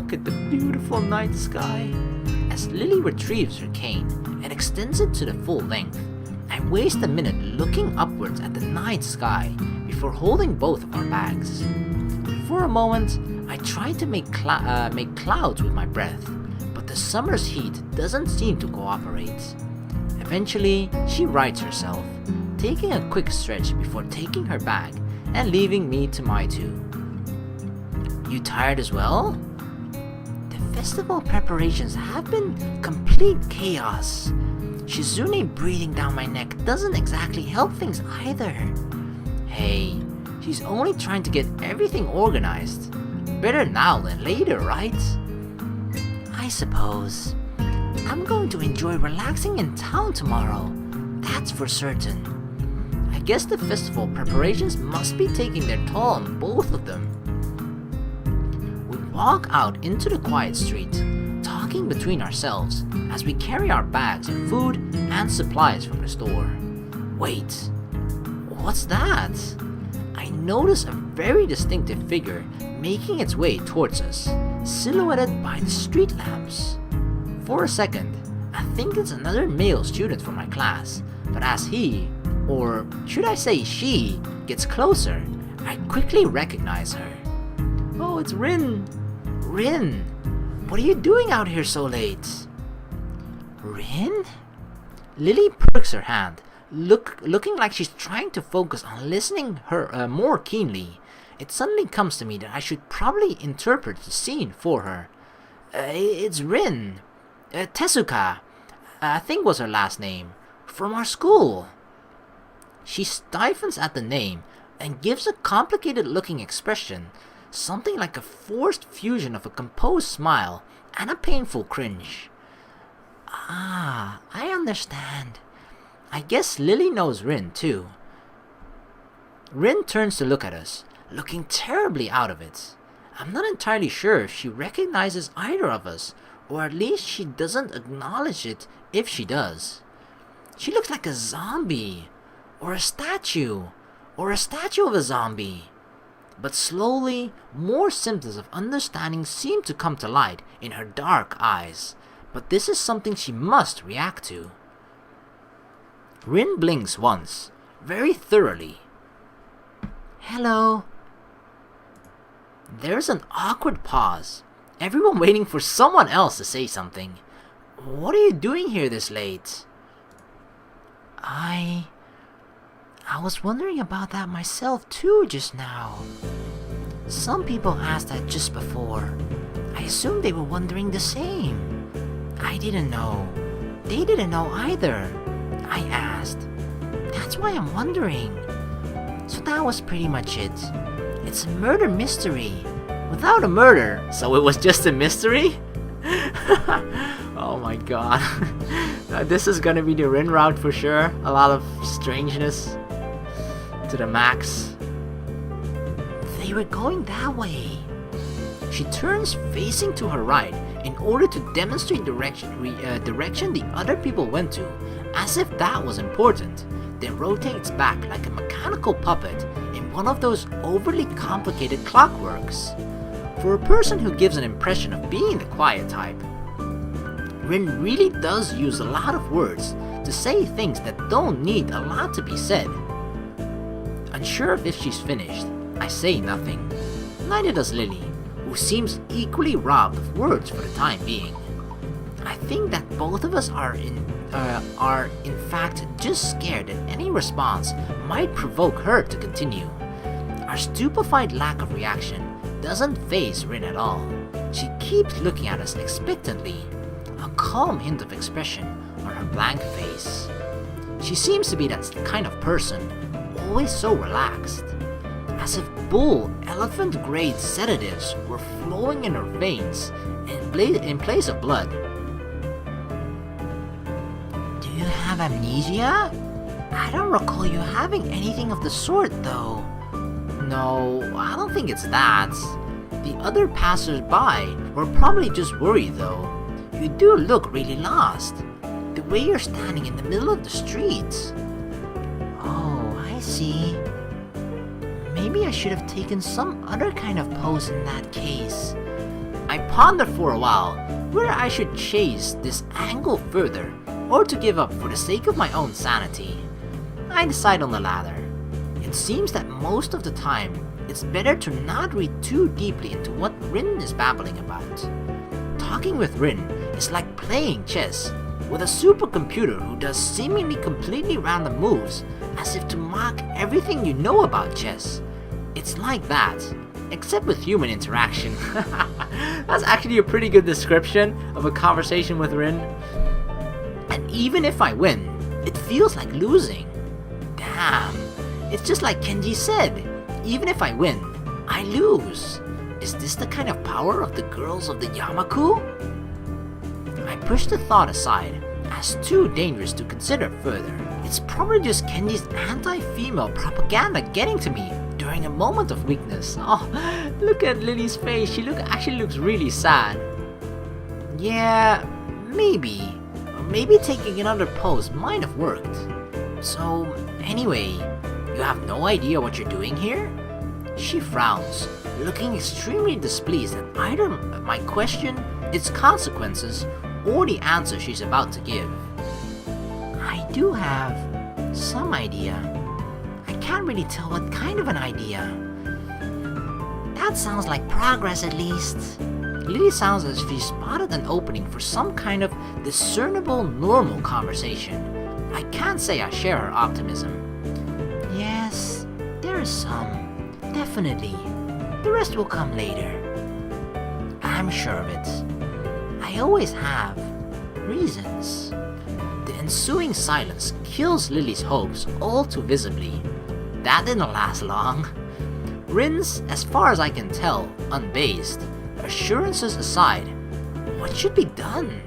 look at the beautiful night sky. As Lily retrieves her cane and extends it to the full length, I waste a minute looking upwards at the night sky before holding both of our bags. For a moment, I try to make clouds with my breath, but the summer's heat doesn't seem to cooperate. Eventually, she rights herself, taking a quick stretch before taking her bag and leaving me to my two. You tired as well? The festival preparations have been complete chaos. Shizune breathing down my neck doesn't exactly help things either. Hey, she's only trying to get everything organized. Better now than later, right? I suppose. I'm going to enjoy relaxing in town tomorrow, that's for certain. I guess the festival preparations must be taking their toll on both of them. We walk out into the quiet street, talking between ourselves as we carry our bags of food and supplies from the store. Wait, what's that? I notice a very distinctive figure making its way towards us, silhouetted by the street lamps. For a second, I think it's another male student from my class, but as he, or should I say she, gets closer, I quickly recognize her. Oh, it's Rin! Rin! What are you doing out here so late? Rin? Lily perks her hand, looking like she's trying to focus on listening her more keenly. It suddenly comes to me that I should probably interpret the scene for her. It's Rin. Tezuka, I think was her last name, from our school. She stifles at the name and gives a complicated looking expression, something like a forced fusion of a composed smile and a painful cringe. Ah, I understand. I guess Lily knows Rin too. Rin turns to look at us, looking terribly out of it. I'm not entirely sure if she recognizes either of us, or at least she doesn't acknowledge it if she does. She looks like a zombie, or a statue of a zombie. But slowly, more symptoms of understanding seem to come to light in her dark eyes, but this is something she must react to. Rin blinks once, very thoroughly. Hello. There's an awkward pause, everyone waiting for someone else to say something. What are you doing here this late? I was wondering about that myself too just now. Some people asked that just before. I assumed they were wondering the same. I didn't know. They didn't know either. I asked. That's why I'm wondering. So that was pretty much it. It's a murder mystery. Without a murder, so it was just a mystery? Oh my god. This is gonna be the Rin route for sure. A lot of strangeness to the max. They were going that way. She turns facing to her right in order to demonstrate direction the other people went to, as if that was important, then rotates back like a mechanical puppet in one of those overly complicated clockworks. For a person who gives an impression of being the quiet type, Rin really does use a lot of words to say things that don't need a lot to be said. Unsure of if she's finished, I say nothing. Neither does Lily, who seems equally robbed of words for the time being. I think that both of us are in fact just scared that any response might provoke her to continue. Our stupefied lack of reaction doesn't faze Rin at all. She keeps looking at us expectantly, a calm hint of expression on her blank face. She seems to be that kind of person, always so relaxed, as if elephant-grade sedatives were flowing in her veins in place of blood. Do you have amnesia? I don't recall you having anything of the sort, though. No, I don't think it's that. The other passers-by were probably just worried, though. You do look really lost. The way you're standing in the middle of the street. Oh, I see. Maybe I should have taken some other kind of pose in that case. I ponder for a while whether I should chase this angle further or to give up for the sake of my own sanity. I decide on the latter. It seems that most of the time, it's better to not read too deeply into what Rin is babbling about. Talking with Rin is like playing chess with a supercomputer who does seemingly completely random moves as if to mock everything you know about chess. It's like that, except with human interaction. That's actually a pretty good description of a conversation with Rin. And even if I win, it feels like losing. Damn, it's just like Kenji said, even if I win, I lose. Is this the kind of power of the girls of the Yamaku? I push the thought aside as too dangerous to consider further. It's probably just Kenji's anti-female propaganda getting to me during a moment of weakness. Oh, look at Lily's face, she actually looks really sad. Yeah, maybe. Maybe taking another pose might have worked. So, anyway, you have no idea what you're doing here? She frowns, looking extremely displeased at either my question, its consequences, or the answer she's about to give. I do have some idea. I can't really tell what kind of an idea. That sounds like progress at least. Lily sounds as if she spotted an opening for some kind of discernible, normal conversation. I can't say I share her optimism. Yes, there is some. Definitely. The rest will come later. I'm sure of it. I always have reasons. The ensuing silence kills Lily's hopes all too visibly. That didn't last long. Rin's, as far as I can tell, unbased. Assurances aside, what should be done?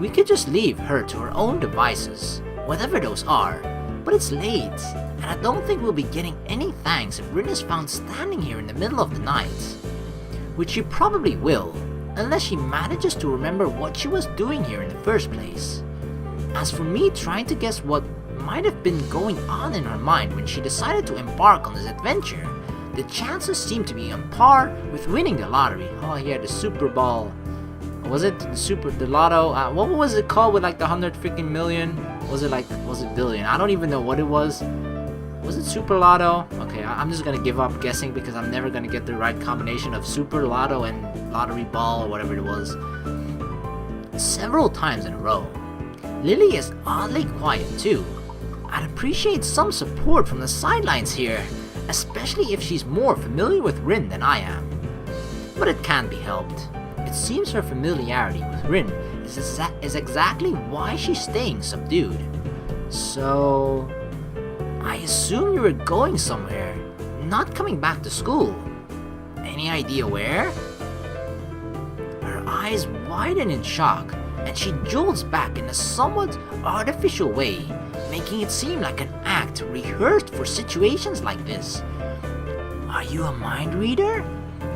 We could just leave her to her own devices, whatever those are, but it's late, and I don't think we'll be getting any thanks if Rin is found standing here in the middle of the night. Which she probably will, unless she manages to remember what she was doing here in the first place. As for me trying to guess what might have been going on in her mind when she decided to embark on this adventure, the chances seem to be on par with winning the lottery. Oh yeah, the Super Ball. Was it the Lotto? What was it called with like the 100 freaking million? Was it billion? I don't even know what it was. Was it Super Lotto? Okay, I'm just gonna give up guessing because I'm never gonna get the right combination of Super Lotto and Lottery Ball or whatever it was. Several times in a row. Lily is oddly quiet too. I'd appreciate some support from the sidelines here, especially if she's more familiar with Rin than I am. But it can't be helped. It seems her familiarity with Rin is exactly why she's staying subdued. So, I assume you were going somewhere, not coming back to school. Any idea where? Her eyes widen in shock, and she jolts back in a somewhat artificial way, making it seem like an act rehearsed for situations like this. Are you a mind reader?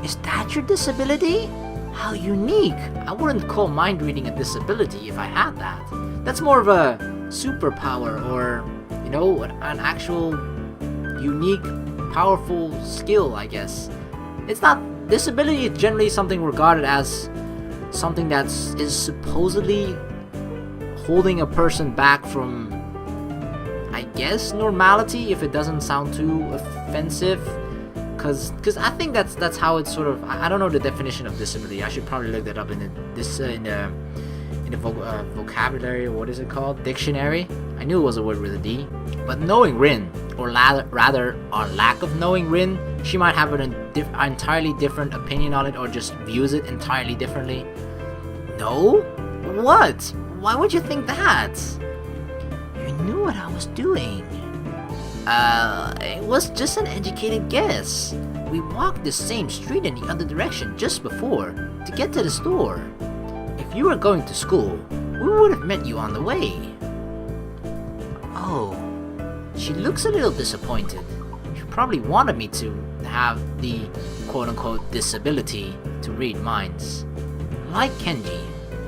Is that your disability? How unique! I wouldn't call mind reading a disability if I had that. That's more of a superpower or, you know, an actual unique, powerful skill, I guess. It's not, disability is generally something regarded as something that is supposedly holding a person back from, I guess, normality, if it doesn't sound too offensive. Cause I think that's how it's sort of. I don't know the definition of disability. I should probably look that up in the vocabulary, or what is it called? Dictionary. I knew it was a word with a D. But knowing Rin, or rather our lack of knowing Rin, she might have an entirely different opinion on it, or just views it entirely differently. No? What? Why would you think that? You knew what I was doing. It was just an educated guess. We walked the same street in the other direction just before to get to the store. If you were going to school, we would have met you on the way. Oh, she looks a little disappointed. She probably wanted me to have the quote-unquote disability to read minds. Like Kenji,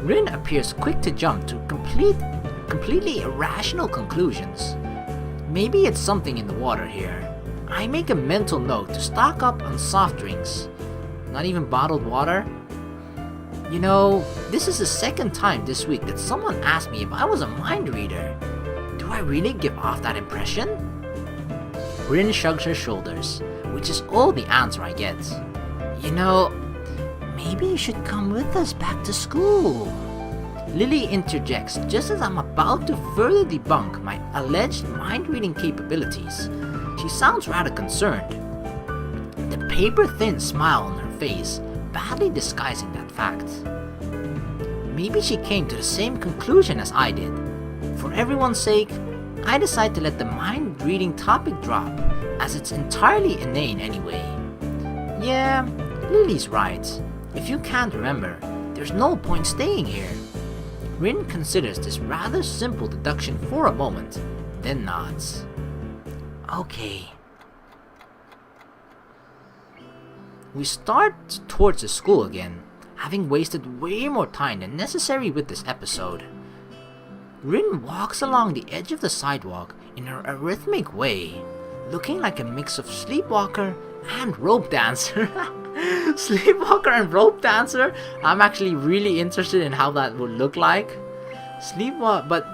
Rin appears quick to jump to completely irrational conclusions. Maybe it's something in the water here. I make a mental note to stock up on soft drinks. Not even bottled water? You know, this is the second time this week that someone asked me if I was a mind reader. Do I really give off that impression? Rin shrugs her shoulders, which is all the answer I get. You know, maybe you should come with us back to school. Lily interjects just as I'm about to further debunk my alleged mind-reading capabilities. She sounds rather concerned, the paper-thin smile on her face badly disguising that fact. Maybe she came to the same conclusion as I did. For everyone's sake, I decide to let the mind-reading topic drop, as it's entirely inane anyway. Yeah, Lily's right. If you can't remember, there's no point staying here. Rin considers this rather simple deduction for a moment, then nods. Okay. We start towards the school again, having wasted way more time than necessary with this episode. Rin walks along the edge of the sidewalk in her arrhythmic way, looking like a mix of sleepwalker and rope dancer. Sleepwalker and rope dancer? I'm actually really interested in how that would look like. But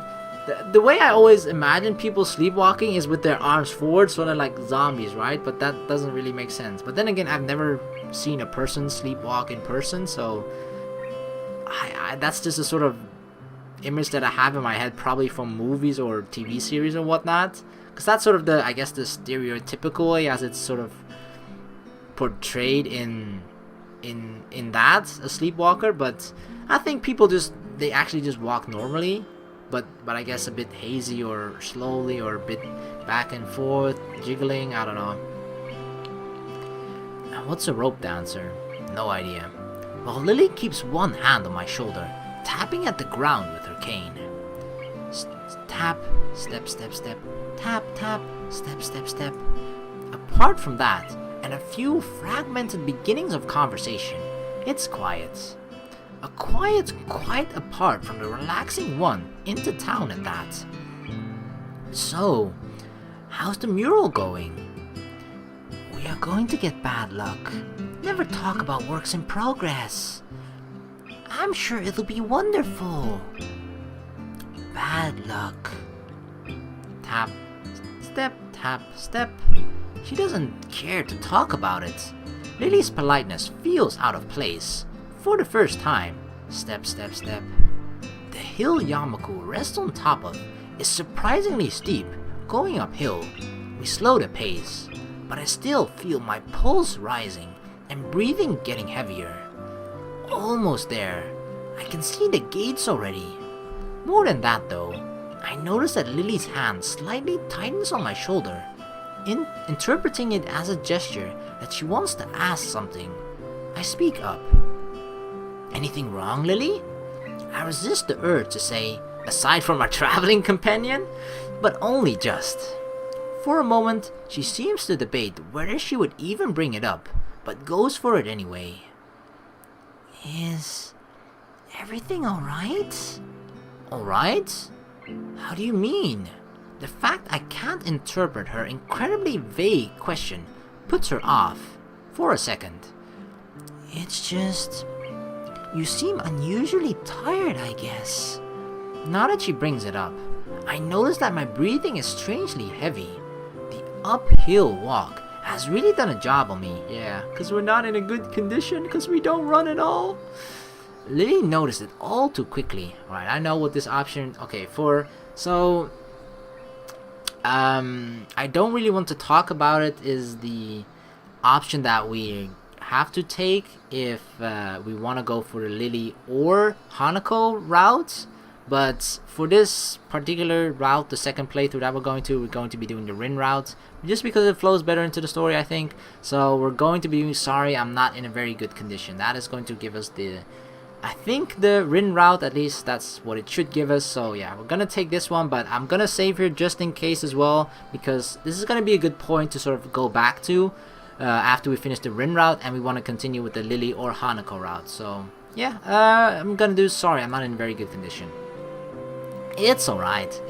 the way I always imagine people sleepwalking is with their arms forward, sort of like zombies, right? But that doesn't really make sense. But then again, I've never seen a person sleepwalk in person, so that's just a sort of image that I have in my head, probably from movies or TV series or whatnot. Because that's sort of the stereotypical way as it's sort of portrayed in that, a sleepwalker. But I think people they actually just walk normally, but I guess a bit hazy or slowly or a bit back and forth, jiggling, I don't know. Now what's a rope dancer? No idea. While Lily keeps one hand on my shoulder, tapping at the ground with her cane. Tap, step, step, step, tap, tap, step, step, step. Apart from that, and a few fragmented beginnings of conversation, it's quiet. A quiet quite apart from the relaxing one into town at that. So, how's the mural going? We are going to get bad luck. Never talk about works in progress. I'm sure it'll be wonderful. Bad luck. Tap, step, tap, step. She doesn't care to talk about it. Lily's politeness feels out of place. For the first time, step, step, step. The hill Yamaku rests on top of is surprisingly steep, going uphill. We slow the pace, but I still feel my pulse rising and breathing getting heavier. Almost there. I can see the gates already. More than that though, I notice that Lily's hand slightly tightens on my shoulder, interpreting it as a gesture that she wants to ask something. I speak up. Anything wrong, Lily? I resist the urge to say, aside from our traveling companion, but only just. For a moment, she seems to debate whether she would even bring it up, but goes for it anyway. Is everything alright? Alright? How do you mean? The fact I can't interpret her incredibly vague question puts her off for a second. It's just... you seem unusually tired, I guess. Now that she brings it up, I notice that my breathing is strangely heavy. The uphill walk has really done a job on me. Yeah, because we're not in a good condition, because we don't run at all. Lily noticed it all too quickly. Right, I know what this option... Okay, I don't really want to talk about it, is the option that we have to take if we want to go for the Lily or Hanako route. But for this particular route, the second playthrough that we're going to be doing the Rin route, just because it flows better into the story, I think. So we're going to be sorry I'm not in a very good condition. That is going to give us I think the Rin route, at least that's what it should give us. So yeah, we're gonna take this one, but I'm gonna save here just in case as well, because this is gonna be a good point to sort of go back to after we finish the Rin route and we want to continue with the Lily or Hanako route. So yeah, I'm gonna do sorry I'm not in very good condition. It's alright.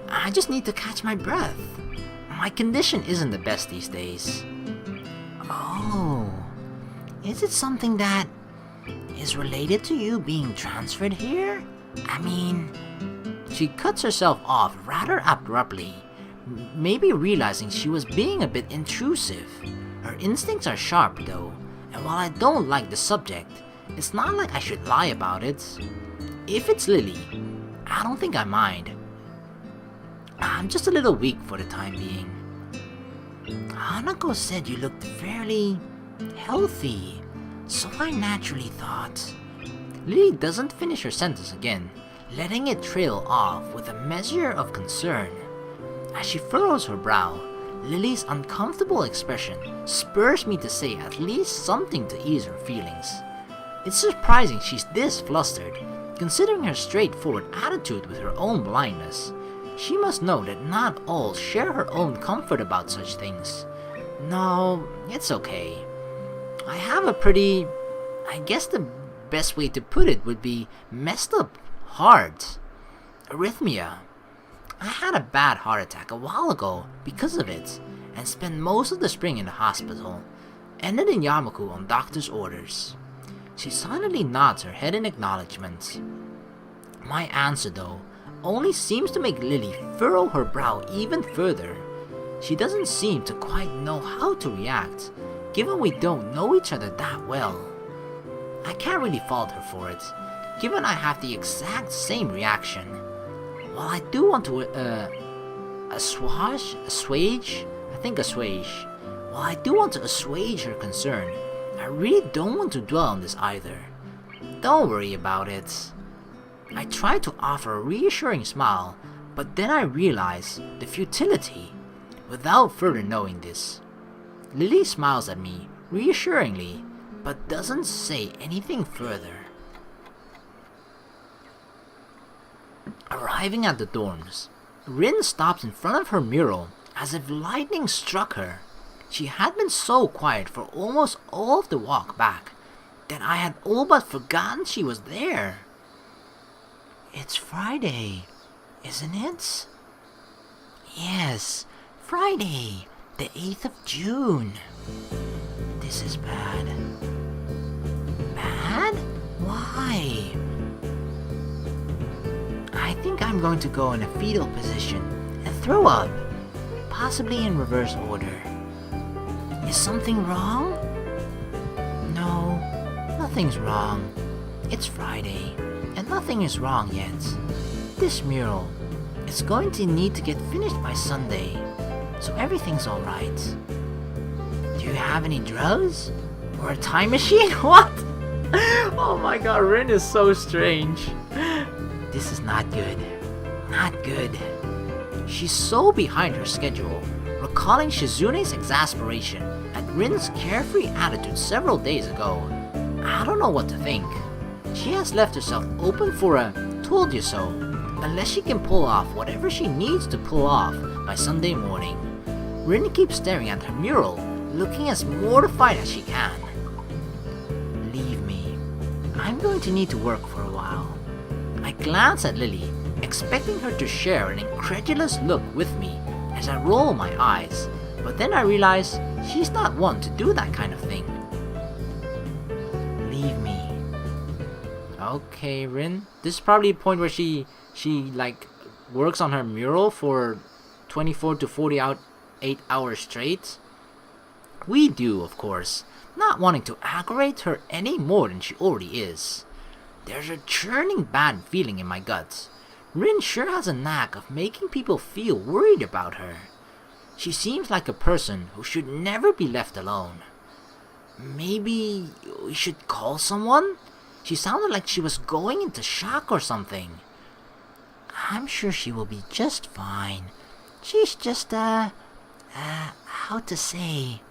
I just need to catch my breath. My condition isn't the best these days. Oh, is it something that is related to you being transferred here? I mean... She cuts herself off rather abruptly, maybe realizing she was being a bit intrusive. Her instincts are sharp though, and while I don't like the subject, it's not like I should lie about it. If it's Lily, I don't think I mind. I'm just a little weak for the time being. Hanako said you looked fairly healthy, so I naturally thought... Lily doesn't finish her sentence again, letting it trail off with a measure of concern. As she furrows her brow, Lily's uncomfortable expression spurs me to say at least something to ease her feelings. It's surprising she's this flustered, considering her straightforward attitude with her own blindness. She must know that not all share her own comfort about such things. No, it's okay. I have a pretty... I guess the best way to put it would be messed up heart. Arrhythmia. I had a bad heart attack a while ago because of it, and spent most of the spring in the hospital. Ended in Yamaku on doctor's orders. She silently nods her head in acknowledgement. My answer, though, only seems to make Lily furrow her brow even further. She doesn't seem to quite know how to react, given we don't know each other that well. I can't really fault her for it, given I have the exact same reaction. While I do want to assuage her concern, I really don't want to dwell on this either. Don't worry about it. I try to offer a reassuring smile, but then I realize the futility without further knowing this. Lily smiles at me reassuringly, but doesn't say anything further. Arriving at the dorms, Rin stops in front of her mural as if lightning struck her. She had been so quiet for almost all of the walk back that I had all but forgotten she was there. It's Friday, isn't it? Yes, Friday, the 8th of June. This is bad. Bad? Why? I think I'm going to go in a fetal position and throw up, possibly in reverse order. Is something wrong? No, nothing's wrong. It's Friday, and nothing is wrong yet. This mural, it's going to need to get finished by Sunday, so everything's alright. Do you have any drugs? Or a time machine? What? Oh my god, Rin is so strange. This is not good. Not good. She's so behind her schedule, recalling Shizune's exasperation at Rin's carefree attitude several days ago. I don't know what to think. She has left herself open for a told you so, unless she can pull off whatever she needs to pull off by Sunday morning. Rin keeps staring at her mural, looking as mortified as she can. Leave me. I'm going to need to work for a while. I glance at Lily, expecting her to share an incredulous look with me as I roll my eyes, but then I realize she's not one to do that kind of thing. Leave me. Okay, Rin. This is probably a point where she like works on her mural for 24 to 48 hours straight. We do, of course, not wanting to aggravate her any more than she already is. There's a churning bad feeling in my guts. Rin sure has a knack of making people feel worried about her. She seems like a person who should never be left alone. Maybe we should call someone? She sounded like she was going into shock or something. I'm sure she will be just fine. She's just, how to say...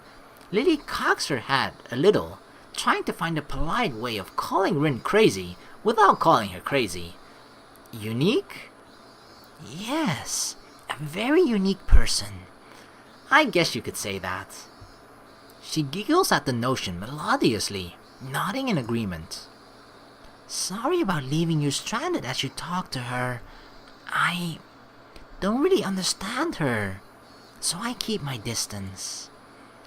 Lily cocks her head a little, trying to find a polite way of calling Rin crazy without calling her crazy. Unique? Yes, a very unique person. I guess you could say that. She giggles at the notion melodiously, nodding in agreement. Sorry about leaving you stranded as you talk to her. I don't really understand her, so I keep my distance.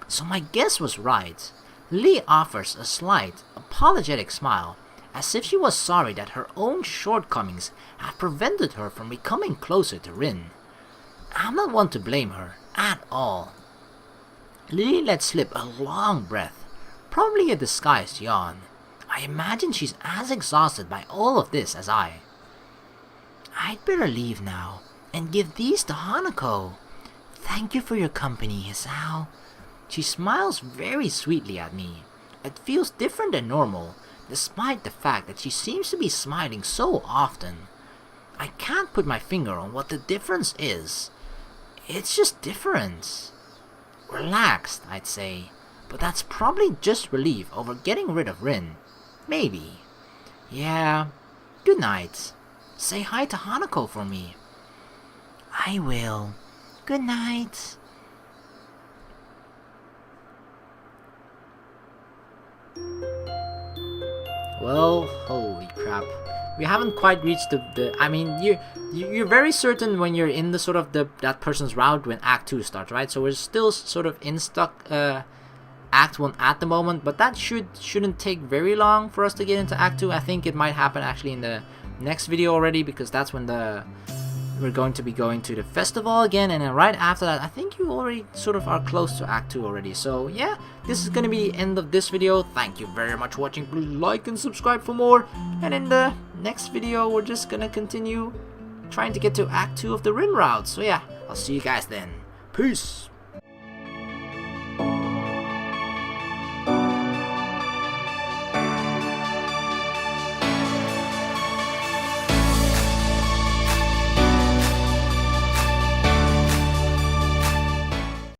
So my guess was right. Lily offers a slight, apologetic smile, as if she was sorry that her own shortcomings had prevented her from becoming closer to Rin. I'm not one to blame her, at all. Lily lets slip a long breath, probably a disguised yawn. I imagine she's as exhausted by all of this as I. I'd better leave now, and give these to Hanako. Thank you for your company, Hisao. She smiles very sweetly at me. It feels different than normal, despite the fact that she seems to be smiling so often. I can't put my finger on what the difference is. It's just different. Relaxed, I'd say, but that's probably just relief over getting rid of Rin. Maybe. Yeah, good night. Say hi to Hanako for me. I will. Good night. Well, holy crap. We haven't quite reached the I mean, you're very certain when you're in the sort of that person's route when Act 2 starts, right? So we're still sort of in stuck Act 1 at the moment, but that shouldn't take very long for us to get into Act 2. I think it might happen actually in the next video already, because that's when we're going to be going to the festival again, and then right after that I think you already sort of are close to Act 2 already. So yeah, this is gonna be the end of this video. Thank you very much for watching. Please like and subscribe for more, and in the next video we're just gonna continue trying to get to Act 2 of the Rin route. So yeah, I'll see you guys then. Peace.